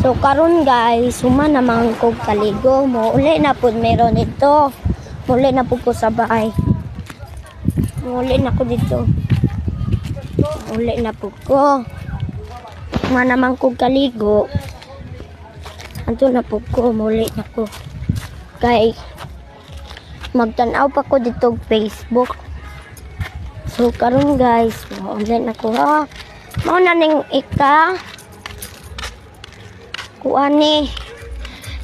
So karon guys, suma naman kog kaligo. Muli na pud meron ito. Muli na pud ko sa bahay. Muli na ko dito. Muli na pud ko. Suma naman kog kaligo. Anto na pud ko, muli na ko. Kay magtan-aw pa ko dito Facebook. So karon guys, muli na ko ha. Mao na ning kuani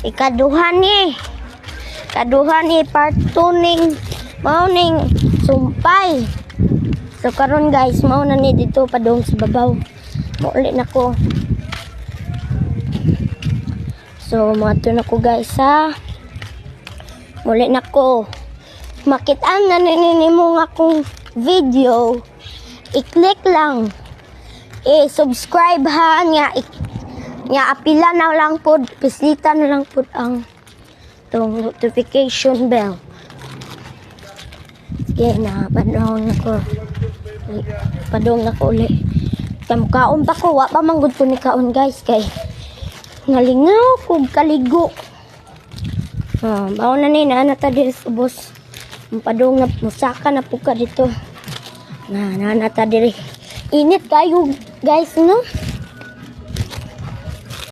ikaduhan ni part 2 ning mao ning sumpay. So karon guys, mao na ni dito padung sa babaw. Muli na ko. So mato na ko guys ha. Muli na ko. Makit-an na ninimo nga akong video. I-click lang. I-subscribe ha nga apila na lang pod, pislita na lang pod ang tong notification bell. Sige na, padong na ko. Padong na ko ulit. Kaon pa ko, wa pa manggod ko ni kaon guys, kay ngalingaw ko kaligo. Bawo na ni na ta diri sa ubos. Padong na musaka na po ka dito. Na ta diri. Init kayo guys no?